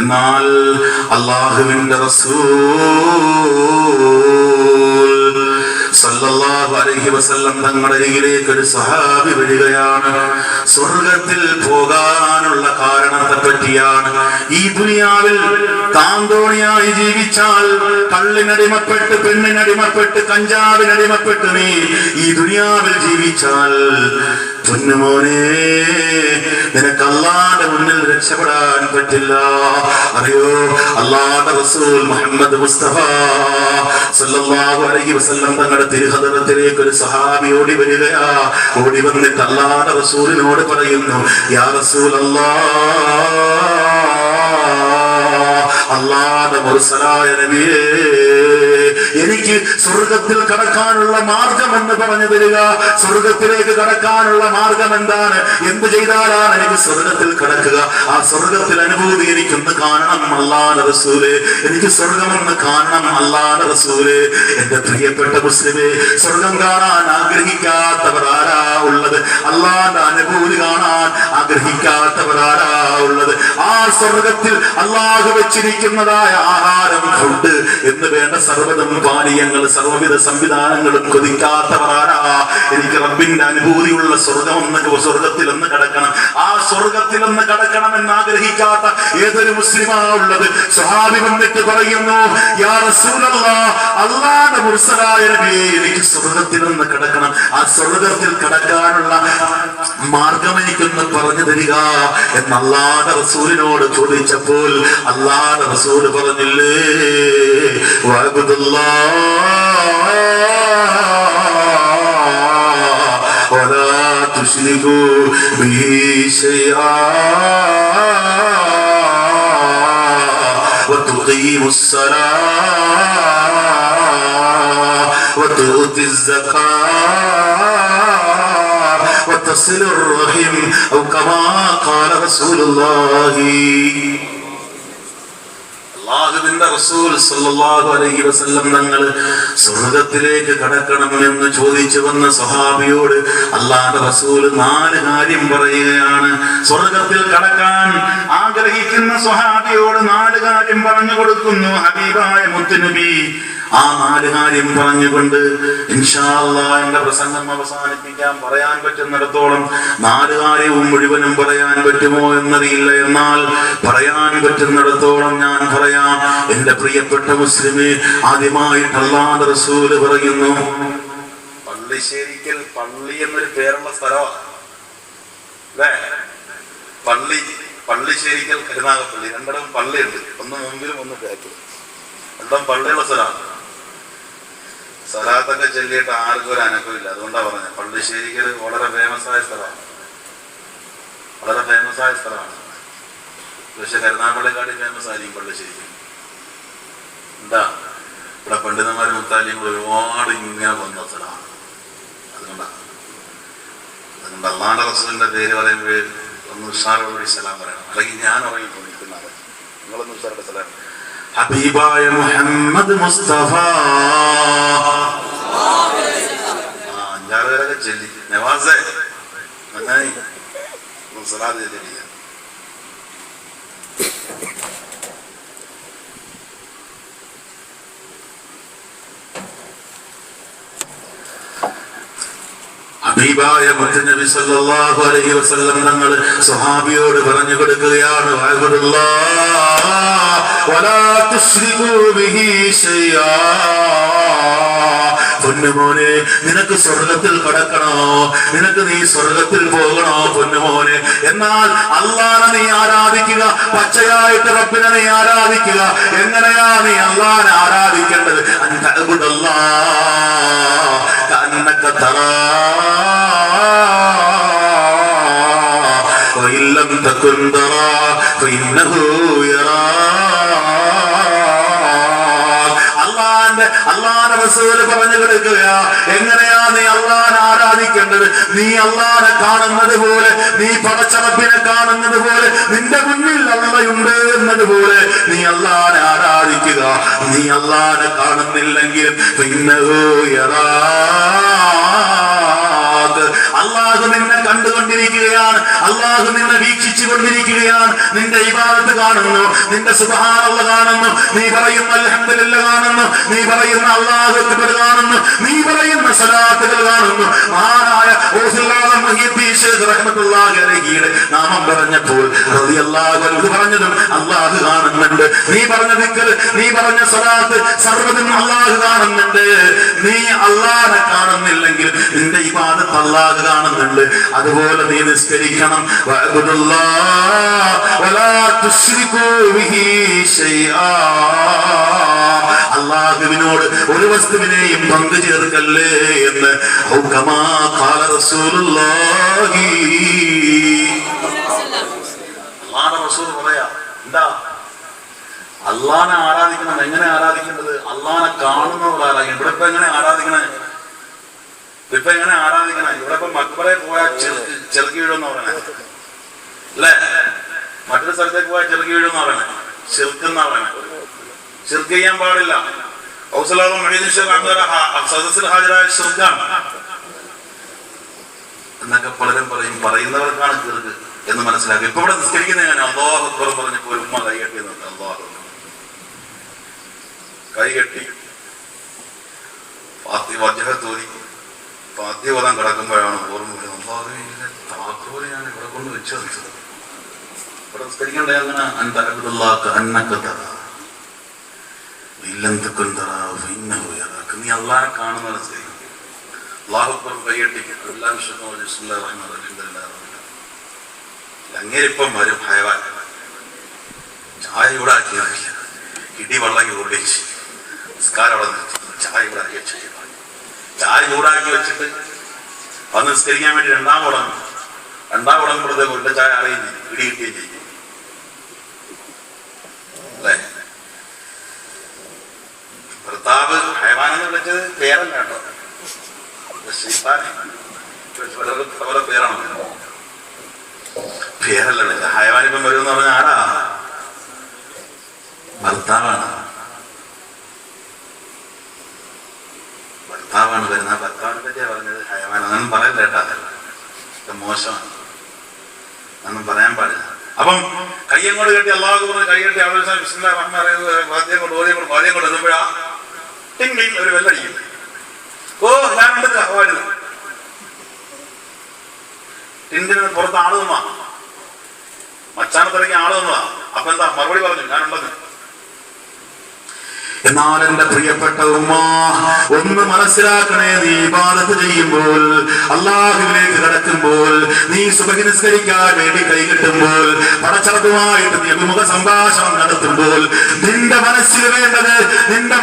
എന്നാൽ അല്ലാഹുവിന്റെ റസൂൽ സല്ലല്ലാഹു അലൈഹി വസല്ലം തങ്ങളുടെ അരികിലേക്ക് ഒരു സഹാബി വരികയാണ്. സ്വർഗത്തിൽ പോകാനുള്ള കാരണത്തെ പറ്റിയാണ്. ഈ ദുനിയാവിൽ താന്തോണിയായി ജീവിച്ചാൽ, കള്ളിനടിമപ്പെട്ട്, പെണ്ണിനടിമപ്പെട്ട്, കഞ്ചാവിനടിമപ്പെട്ട് നീ ഈ ദുനിയാവിൽ ജീവിച്ചാൽ പൊന്നുമോനെ, നിനക്ക് അല്ലാഹുവിന്റെ മുന്നിൽ രക്ഷപ്പെടാൻ പറ്റില്ല. അറിയോ, അല്ലാഹുവിന്റെ റസൂൽ മുഹമ്മദ് മുസ്തഫ സല്ലല്ലാഹു അലൈഹി വസല്ലം തങ്ങളുടെ തിരുഹദറത്തിലേക്ക് ഒരു സഹാബി ഓടി വരികയാ. ഓടി വന്നിട്ട് അല്ലാഹുവിന്റെ റസൂലിനോട് പറയുന്നു, യാ റസൂലല്ലാഹ്, അല്ലാഹുവിന്റെ മുർസലായ നബിയേ, എനിക്ക് സ്വർഗത്തിൽ കടക്കാനുള്ള മാർഗം എന്ന് പറഞ്ഞു തരിക. സ്വർഗത്തിലേക്ക് കടക്കാനുള്ള മാർഗം എന്താണ്? എന്ത് ചെയ്താലാണ് എനിക്ക് സ്വർഗത്തിൽ കടക്കുക? ആ സ്വർഗത്തിൽ അനുഭൂതി എനിക്കൊന്ന് കാണണം അല്ലാഹുവിന്റെ റസൂലേ, എനിക്ക് സ്വർഗമൊന്ന് കാണണം അല്ലാഹുവിന്റെ റസൂലേ. എന്റെ പ്രിയപ്പെട്ട മുസ്ലിമേ, സ്വർഗം കാണാൻ ആഗ്രഹിക്കാത്തവർ ആരാ ഉള്ളത്? അല്ലാഹുവിന്റെ അനുഭൂതി കാണാൻ ആഗ്രഹിക്കാത്തവർ ആരാ ഉള്ളത്? ആ സ്വർഗത്തിൽ അല്ലാഹു വെച്ചിരിക്കുന്നതായ ആഹാരം, ഫുഡ് എന്ന് വേണ്ട സർവ്വതും പാനീയങ്ങൾ, സർവ്വവിധ സംവിധാനങ്ങളും കൊതിക്കാത്തവരാരാ? എനിക്ക് റബ്ബിന്റെ അനുഭൂതിയുള്ള സ്വർഗത്തിൽ ഒന്ന് കടക്കണം, ആ സ്വർഗത്തിൽ ഒന്ന് കടക്കണം എന്ന് ആഗ്രഹിക്കാത്ത ഏതൊരു മുസ്ലിമാ ഉള്ളത്? സ്വഹാബി വന്നിട്ട് പറയുന്നു, യാ റസൂലല്ലാഹ്, അല്ലാഹുവിന്റെ മുർസലായ നബിയേ, എനിക്ക് സ്വർഗത്തിൽ ഒന്ന് കടക്കണം, ആ സ്വർഗത്തിൽ കടക്കാനുള്ള മാർഗം എനിക്കൊന്ന് പറഞ്ഞു തരിക എന്ന് അല്ലാഹുവിന്റെ റസൂലിനോട് ചോദിച്ചപ്പോൾ അല്ലാഹുവിന്റെ റസൂൽ പറഞ്ഞില്ലേ, വഅബ്ദുല്ലാഹ് വലാ തുശ്രികൂ ബിഹി ശൈആ വതുഖീമുസ് സ്വലാത്ത വതുഉതിസ് സകാത്ത വതസിലുർ റഹിം ഔ കമാ ഖാല റസൂലുള്ളാഹി. അല്ലാഹുവിന്റെ റസൂൽ സല്ലല്ലാഹു അലൈഹി വസല്ലം തങ്ങൾ സ്വർഗത്തിലേക്ക് കടക്കണമെന്ന് ചോദിച്ചു വന്ന സ്വഹാബിയോട് അല്ലാഹുവിന്റെ റസൂൽ 4 കാര്യം പറയുകയാണ്. സ്വർഗത്തിൽ കടക്കാൻ ആഗ്രഹിക്കുന്ന സ്വഹാബിയോട് 4 കാര്യം പറഞ്ഞു കൊടുക്കുന്നു ഹബീബായ മുത്തുനബി. ആ 4 കാര്യം പറഞ്ഞുകൊണ്ട് ഇൻഷാ അല്ലാഹ് എന്റെ പ്രസംഗം അവസാനിപ്പിക്കാൻ പറയാൻ പറ്റുന്നിടത്തോളം 4 കാര്യവും മുഴുവനും പറയാൻ പറ്റുമോ എന്നറിയില്ല. എന്നാൽ പറയാൻ പറ്റുന്നിടത്തോളം ഞാൻ പറയാം. എന്റെ പ്രിയപ്പെട്ട മുസ്ലിമേ, ആദ്യമായിട്ട് അല്ലാഹുവിന്റെ റസൂല് പറയുന്നു, പള്ളിശ്ശേരിക്കൽ, പള്ളി എന്നൊരു പേരുള്ള സ്ഥലമാണ് അല്ലേ? പള്ളിശ്ശേരിക്കൽ, കരുനാഗപ്പള്ളി, രണ്ടിടവും പള്ളിയുണ്ട്, ഒന്ന് മുമ്പിലും ഒന്ന് ബാക്കിലും, രണ്ടും പള്ളിയുള്ള സ്ഥലമാണ്. സലാത്തൊക്കെ ചൊല്ലിയിട്ട് ആർക്കും ഒരു അനക്കമില്ല. അതുകൊണ്ടാണ് പറഞ്ഞത് പള്ളിശ്ശേരിക്കൽ വളരെ ഫേമസായ സ്ഥലമാണ്, വളരെ ഫേമസായ സ്ഥലമാണ്. പക്ഷെ കരുനാഗപ്പള്ളിക്കാട്ടി ഫേമസ് ആയിരിക്കും പള്ളിശ്ശേരിക്കൽ. എന്താ, ഇവിടെ പണ്ഡിതന്മാരും മുത്താലിയും കൂടെ ഒരുപാട് ഇങ്ങനെ വന്ന സ്ഥലമാണ്. അതുകൊണ്ടാണ് അല്ലാഹുവിന്റെ റസൂലിന്റെ പേര് പറയുമ്പോൾ ഒന്ന് ഉഷാറോടുകൂടി സലാം പറയണം, അല്ലെങ്കിൽ ഞാൻ ഉറങ്ങിപ്പോ നിൽക്കുന്നത്. നിങ്ങളൊന്ന് ഉഷാറുടെ സലാം. ഹബീബായ മുഹമ്മദ് മുസ്തഫ 5-6 പേരൊക്കെ ചൊല്ലി. നവാസേ നന്നായി സലാത്ത് ചൊല്ലിയ. ഹബീബായ മുത്തുനബി സല്ലല്ലാഹു അലൈഹി വസല്ലം തങ്ങൾ സ്വഹാബിയോട് പറഞ്ഞു കൊടുക്കുകയാണ്, വലാ തുശ്രികൂ ബിഹി ശൈആ. പൊന്നുമോനെ, നിനക്ക് സ്വർഗത്തിൽ കടക്കണോ? നിനക്ക് നീ സ്വർഗത്തിൽ പോകണോ പൊന്നുമോനെ? എന്നാൽ അല്ലാഹനെ നീ ആരാധിക്കുക, പച്ചയായിട്ട് റബ്ബിനെ നീ ആരാധിക്കുക. എങ്ങനെയാ നീ അല്ലാഹനെ ആരാധിക്കേണ്ടത്? അൻത അബ്ദുല്ലാഹ് കഅന്നക തറാഹ് വഇൻ ലം തകുൻ തറാഹ് ഫഇന്നഹു അല്ലാഹുവിന്റെ റസൂൽ പറഞ്ഞു കൊടുക്കുക, എങ്ങനെയാ നീ അല്ലാഹനെ ആരാധിക്കേണ്ടത്? നീ അല്ലാഹനെ കാണുന്നത് പോലെ, നീ പടച്ച റബ്ബിനെ കാണുന്നത് പോലെ, നിന്റെ മുന്നിൽ അല്ലാഹുണ്ട് എന്നതുപോലെ നീ അല്ലാഹനെ ആരാധിക്കുക. നീ അല്ലാഹനെ കാണുന്നില്ലെങ്കിൽ അല്ലാഹു നിന്നെ കണ്ടുകൊണ്ടിരിക്കുക. കാണുകയാണ്, അള്ളാഹു നിന്നെ വീക്ഷിച്ചു കൊണ്ടിരിക്കുകയാണ്. നിന്റെ ഇബാദത്ത് കാണുന്നു, നിന്റെ സുബ്ഹാനല്ലാഹ് കാണുന്നു, നീ പറയുന്ന അൽഹംദുലില്ലാഹ് കാണുന്നു, നീ പറയുന്ന അല്ലാഹു അക്ബർ കാണുന്നു, നീ പറയുന്ന സലാത്തുകൾ കാണുന്നു. മഹാനായ ഔസുല്ലാഹ് മുഹ്യിദ്ദീൻ ശൈഖ് റഹ്മത്തുള്ളാഹി അലൈഹിയുടെ നാമം പറഞ്ഞപ്പോൾ റളിയല്ലാഹു അൻഹു പറഞ്ഞതും അല്ലാഹു കാണുന്നുണ്ട്. നീ പറഞ്ഞ ദിക്ർ, നീ പറഞ്ഞ സലാത്ത് സർവ്വതും അല്ലാഹു കാണുന്നുണ്ട്. നീ അല്ലാഹനെ കാണുന്നില്ലെങ്കിൽ നിന്റെ ഇബാദത്ത് അല്ലാഹു കാണുന്നുണ്ട്. അതുപോലെ നീ നിസ്കരിക്കണം. വഅബ്ദുല്ലാഹ് വലാ തുശ്രികൂ ബിഹി ശൈആ. അല്ലാഹുവിനോട് ഒരു വസ്തുവിനെയും പങ്കു ചേർക്കല്ലേ എന്ന് ഹുകമാ ഖാല റസൂലുള്ളാഹി. അല്ലാഹുവിന്റെ റസൂൽ പറയാ, എന്താ അള്ളാനെ ആരാധിക്കണം. എങ്ങനെ ആരാധിക്കേണ്ടത്? അള്ളാനെ കാണുന്നവർ ആരാധിക്കണം. ഇവിടെ ഇപ്പൊ എങ്ങനെ ആരാധിക്കണേ? ഇപ്പൊ എങ്ങനെ ആരാധിക്കണേ? ഇവിടെ ഇപ്പൊ മക്ബറയിൽ പോയാൽ ചെറുക്കി വീഴുമെന്ന് പറയണേ അല്ലേ? മറ്റൊരു സ്ഥലത്തേക്ക് പോയാൽ ചെറുക്കി വീഴുമെന്ന് പറയണേ, ചെറുക്കെന്നാ പറയണേ. ചെറുക്ക് ചെയ്യാൻ പാടില്ല. സദസ്സിൽ ഹാജരായ ചെറുക്കാണ് എന്നൊക്കെ പലരും പറയും. പറയുന്നവർക്കാണ് ചെറുക്ക് എന്ന് മനസ്സിലാക്കുക. ഇപ്പൊ ഇവിടെ നിസ്കരിക്കുന്ന ഞാൻ അല്ലാഹു അക്ബർ പറഞ്ഞപ്പോ ഒരു ഉമ്മ കൈ കെട്ടി നിർത്തി. അല്ലാഹു കൈ കെട്ടി വജ്ഹത്തോതി പാദ്യവധം കിടക്കുമ്പോഴാണ് ഓർമ്മ വരുന്നത്, അല്ലാഹുവിന്റെ താക്കോല് ഞാൻ ഇവിടെ കൊണ്ട് വെച്ചു. ഇവിടെ നിസ്കരിക്കേണ്ട അങ്ങനെ നീ അള്ളാഹെ കാണുന്ന നിസ്കരിക്കും. അല്ലാഹു അക്ബർ കൈ കെട്ടിക്കും. എല്ലാ വിഷയവും അങ്ങേരിപ്പം വരും. ഹയവാൻ ചായ ചൂടാക്കി ഇടി വെള്ളം ഓടിച്ച് നിസ്കാരം അവിടെ നിർത്തി. ചായ ചൂടാക്കി വെച്ചു. ചായ ചൂടാക്കി വെച്ചിട്ട് വന്ന് നിസ്കരിക്കാൻ വേണ്ടി രണ്ടാം കുടമ്പോഴത്തേക്ക് ഉള്ള ചായ അറിയുന്നു, ഇടി കിട്ടുകയും ചെയ്യും അല്ലേ? ഭർത്താവ് ഹയവാനെന്ന് വിളിച്ചത് പേരല്ല കേട്ടോ, പല പേരാണ്. പേരല്ല വിളിച്ചത്. ഹയവാനിപ്പം വരുമെന്ന് പറഞ്ഞാൽ ആരാ? ഭർത്താവാണ്. ഭർത്താവാണ് വരുന്നത്. ഭർത്താവിനെ പറ്റിയാ പറഞ്ഞത്. ഹയവാൻ അതൊന്നും പറയല്ല കേട്ടാ, മോശമാണ്, അതൊന്നും പറയാൻ പാടില്ല. അപ്പം കയ്യങ്ങോട് കെട്ടി അല്ലാഹു പറഞ്ഞ് കൈ കെട്ടി അവിടെ ബിസ്മില്ലാഹിർ റഹ്മാനിർ റഹീം വാദ്യം കൊണ്ട് എന്നുമ്പോഴാ ടിങ് ടിങ് ഒരു വെല്ലടിക്കും. ഓ ഞാനുണ്ട് ഹവാനിൽ. ടിൻഡിന് പുറത്ത് ആള് നിന്നാ, മച്ചാനത്തിറങ്ങി ആള് നിന്നതാ. അപ്പൊ എന്താ മറുപടി പറഞ്ഞു, ഞാനുണ്ടെന്ന്. എന്നാൽ എന്റെ പ്രിയപ്പെട്ട ഉമ്മ ഒന്ന് മനസ്സിലാക്കണേ, നീ ഇബാദത്ത് ചെയ്യുമ്പോൾ, അല്ലാഹുവിലേക്ക് കടക്കുമ്പോൾ, നീ സുബ്ഹ് നിസ്കരിക്കാൻ വേണ്ടി കൈകെട്ടുമ്പോൾ, പടച്ചറബുമായിട്ട് നീ അഭിമുഖ സംഭാഷണം നടത്തുമ്പോൾ, നിന്റെ മനസ്സിൽ വേണ്ടത്, നിന്റെ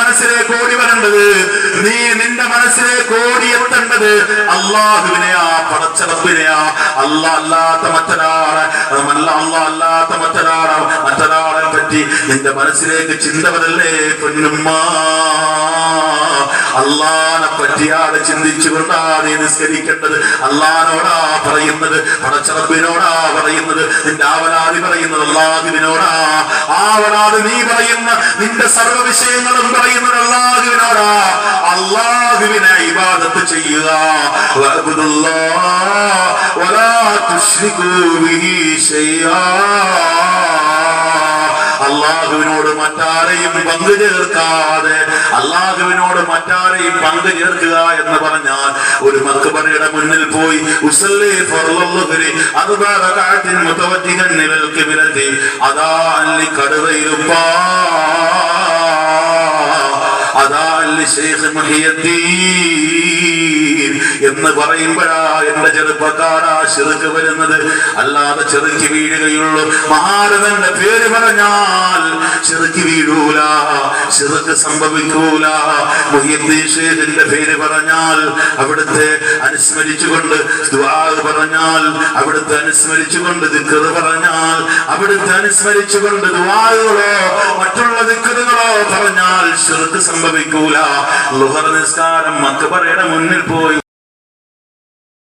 മനസ്സിലേക്ക് ഓടി വരേണ്ടത്, നിന്റെ മനസ്സിലേക്ക് ഓടി എത്തേണ്ടത് അല്ലാഹുവിനെയാ, പടച്ചറബിനെയാ. അല്ലാത്ത മറ്റൊരാളെ പറ്റി നിന്റെ മനസ്സിലേക്ക് ചിന്തവരല്ലേ പൊന്നുമ്മ. അള്ളാനെ പറ്റിയാണ് ചിന്തിച്ചുകൊണ്ടാ നീ നിസ്കരിക്കേണ്ടത്. അള്ളാനോടാ പറയുന്നത്, പടച്ചറബിനോടാ പറയുന്നത്, നിന്റെ ആവലാതി പറയുന്നത് അല്ലാഹുവിനോടാ. ആവലാതി നീ പറയുന്ന നിന്റെ സർവ്വ വിഷയങ്ങളും പറയുന്നത് അല്ലാഹുവിനോടാ. അല്ലാഹുവിനെ ഇബാദത്ത് ചെയ്യുക. വഅബ്ദുല്ലാഹ് വലാ തുശ്രികൂ ബിഹി ശൈആ. അല്ലാഹുവിനോട് മറ്റാരെയും പങ്കു ചേർക്കാതെ, അല്ലാഹുവിനോട് മറ്റാരെയും പങ്കു ചേർക്കുക എന്ന് പറഞ്ഞാൽ ഒരു മക്ബറയുടെ മുന്നിൽ പോയി ഉസല്ലി ഫർളുദ്ദുഹരി അർബഅ റകഅത്തിൻ മുതവജ്ജിഹൻ ഇലൽ ഖിബ്ലതി അദാ ലിഖദവൈലുബാ അദാ ലിശൈഖ് മുഹിയുദ്ദീൻ എന്ന് പറയുമ്പോഴാ എന്റെ ചെറുപ്പക്കാരാ ശിർക്ക് വരുന്നത്. അല്ലാതെ ചെറുക്കി വീഴുകയുള്ളൂ. മഹാരഥന്റെ പേര് പറഞ്ഞാൽ ചെറുക്കി വീഴൂല, ശിർക്ക് സംഭവിക്കൂല. മുഹിയുദ്ദീൻ ഷേഖിന്റെ പേര് പറഞ്ഞാൽ, അവിടുത്തെ അനുസ്മരിച്ചുകൊണ്ട് ദുആ പറഞ്ഞാൽ, അവിടുത്തെ അനുസ്മരിച്ചുകൊണ്ട് ദിക്ർ പറഞ്ഞാൽ, അവിടുത്തെ അനുസ്മരിച്ചുകൊണ്ട് ദുആകളോ മറ്റുള്ള ദിക്റുകളോ പറഞ്ഞാൽ ശിർക്ക് സംഭവിക്കൂല. ളുഹർ നിസ്കാരം മക്ബറയുടെ മുന്നിൽ പോയി